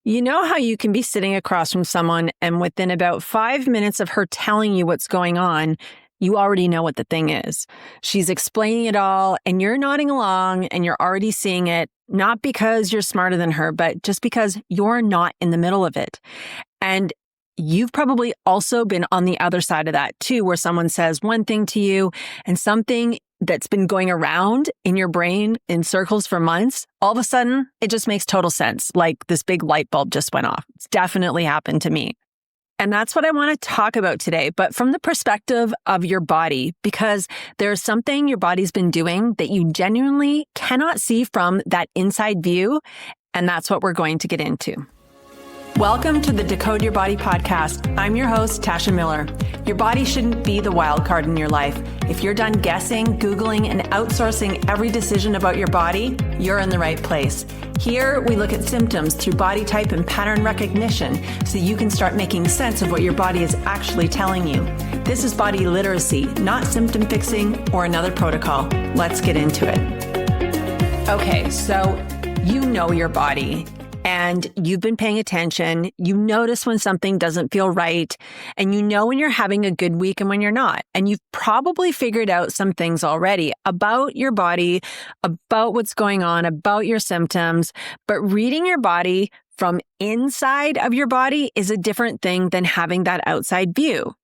You know how you can be sitting across from someone and within about 5 minutes of her telling you what's going on, you already know what the thing is. She's explaining it all and you're nodding along and you're already seeing it, not because you're smarter than her, but just because you're not in the middle of it. And you've probably also been on the other side of that too, where someone says one thing to you and something that's been going around in your brain in circles for months, all of a sudden, it just makes total sense. Like this big light bulb just went off. It's definitely happened to me. And that's what I want to talk about today, but from the perspective of your body, because there's something your body's been doing that you genuinely cannot see from that inside view. And that's what we're going to get into. Welcome to the Decode Your Body podcast. I'm your host, Tasha Miller. Your body shouldn't be the wild card in your life. If you're done guessing, Googling, and outsourcing every decision about your body, you're in the right place. Here, we look at symptoms through body type and pattern recognition so you can start making sense of what your body is actually telling you. This is body literacy, not symptom fixing or another protocol. Let's get into it. Okay, so you know your body. And you've been paying attention, you notice when something doesn't feel right, and you know when you're having a good week and when you're not. And you've probably figured out some things already about your body, about what's going on, about your symptoms. But reading your body from inside of your body is a different thing than having that outside view.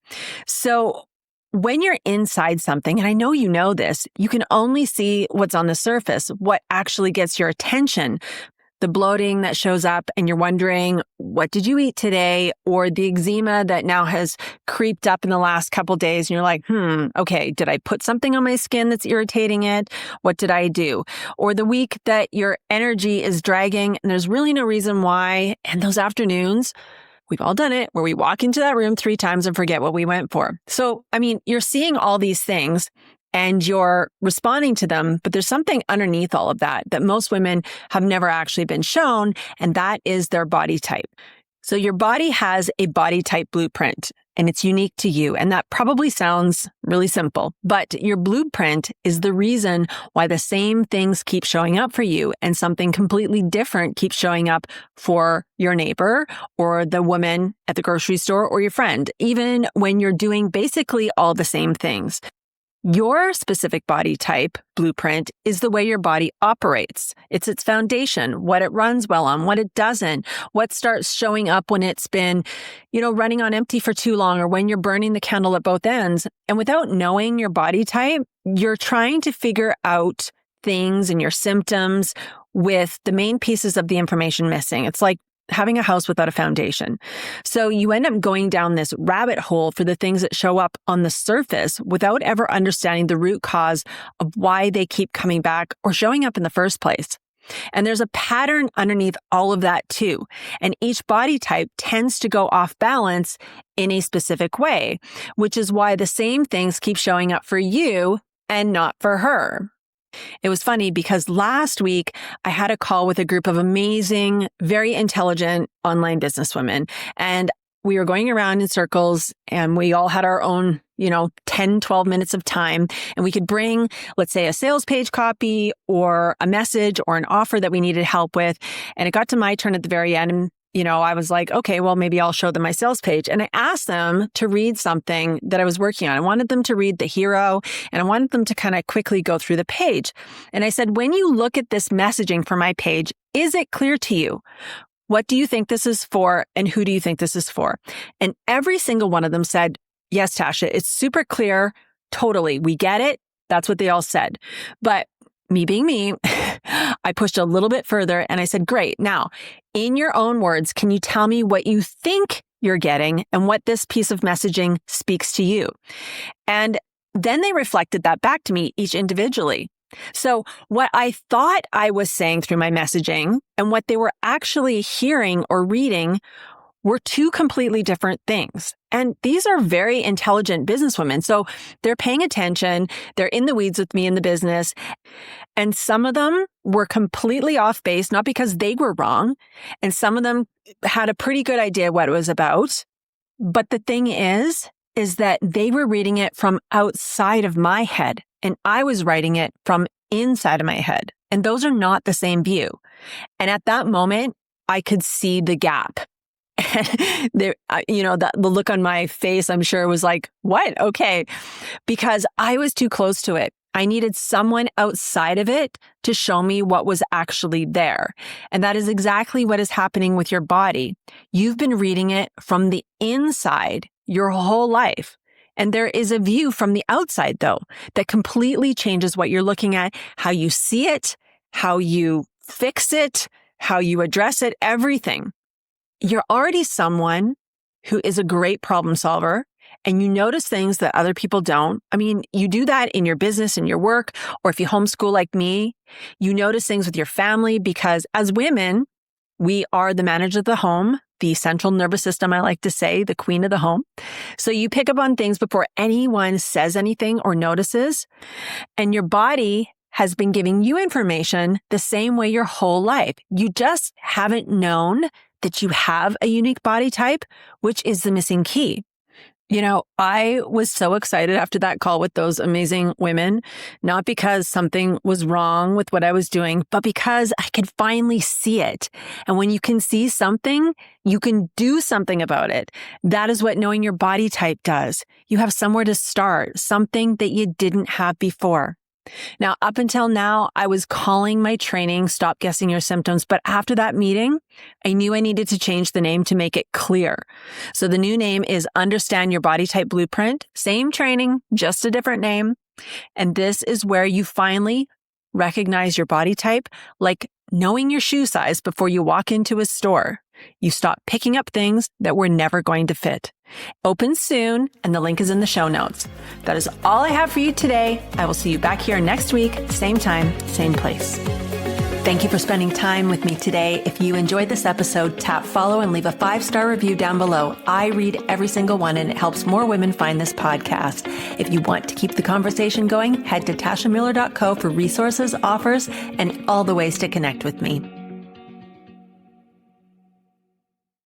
So when you're inside something, and I know you know this, you can only see what's on the surface, what actually gets your attention. The bloating that shows up and you're wondering, what did you eat today? Or the eczema that now has creeped up in the last couple days. And you're like, okay, did I put something on my skin that's irritating it? What did I do? Or the week that your energy is dragging and there's really no reason why. And those afternoons, we've all done it, where we walk into that room 3 times and forget what we went for. So, you're seeing all these things and you're responding to them, but there's something underneath all of that most women have never actually been shown, and that is their body type. So your body has a body type blueprint, and it's unique to you. And that probably sounds really simple, but your blueprint is the reason why the same things keep showing up for you and something completely different keeps showing up for your neighbor or the woman at the grocery store or your friend, even when you're doing basically all the same things. Your specific body type blueprint is the way your body operates. It's its foundation, what it runs well on, what it doesn't, what starts showing up when it's been, running on empty for too long or when you're burning the candle at both ends. And without knowing your body type, you're trying to figure out things and your symptoms with the main pieces of the information missing. It's like having a house without a foundation. So you end up going down this rabbit hole for the things that show up on the surface without ever understanding the root cause of why they keep coming back or showing up in the first place. And there's a pattern underneath all of that too. And each body type tends to go off balance in a specific way, which is why the same things keep showing up for you and not for her. It was funny because last week I had a call with a group of amazing, very intelligent online businesswomen, and we were going around in circles and we all had our own, 10, 12 minutes of time, and we could bring, let's say, a sales page copy or a message or an offer that we needed help with. And it got to my turn at the very end. And I was like, okay, well, maybe I'll show them my sales page. And I asked them to read something that I was working on. I wanted them to read the hero and I wanted them to kind of quickly go through the page. And I said, when you look at this messaging for my page, is it clear to you? What do you think this is for? And who do you think this is for? And every single one of them said, yes, Tasha, it's super clear. Totally. We get it. That's what they all said. But me being me, I pushed a little bit further and I said, great. Now, in your own words, can you tell me what you think you're getting and what this piece of messaging speaks to you? And then they reflected that back to me each individually. So what I thought I was saying through my messaging and what they were actually hearing or reading were 2 completely different things. And these are very intelligent businesswomen. So they're paying attention. They're in the weeds with me in the business. And some of them were completely off base, not because they were wrong. And some of them had a pretty good idea what it was about. But the thing is that they were reading it from outside of my head. And I was writing it from inside of my head. And those are not the same view. And at that moment, I could see the gap. And there, the look on my face, I'm sure was like, what? Okay. Because I was too close to it. I needed someone outside of it to show me what was actually there. And that is exactly what is happening with your body. You've been reading it from the inside your whole life. And there is a view from the outside, though, that completely changes what you're looking at, how you see it, how you fix it, how you address it, everything. You're already someone who is a great problem solver, and you notice things that other people don't. I mean, you do that in your business, in your work, or if you homeschool like me, you notice things with your family because as women, we are the manager of the home, the central nervous system, I like to say, the queen of the home. So you pick up on things before anyone says anything or notices, and your body has been giving you information the same way your whole life. You just haven't known that you have a unique body type, which is the missing key. I was so excited after that call with those amazing women, not because something was wrong with what I was doing, but because I could finally see it. And when you can see something, you can do something about it. That is what knowing your body type does. You have somewhere to start, something that you didn't have before. Now, up until now, I was calling my training Stop Guessing Your Symptoms, but after that meeting, I knew I needed to change the name to make it clear. So the new name is Understand Your Body Type Blueprint. Same training, just a different name. And this is where you finally recognize your body type, like knowing your shoe size before you walk into a store. You stop picking up things that were never going to fit. Open soon, and the link is in the show notes. That is all I have for you today. I will see you back here next week, same time, same place. Thank you for spending time with me today. If you enjoyed this episode, tap follow and leave a 5-star review down below. I read every single one, and it helps more women find this podcast. If you want to keep the conversation going, head to tashamiller.co for resources, offers, and all the ways to connect with me.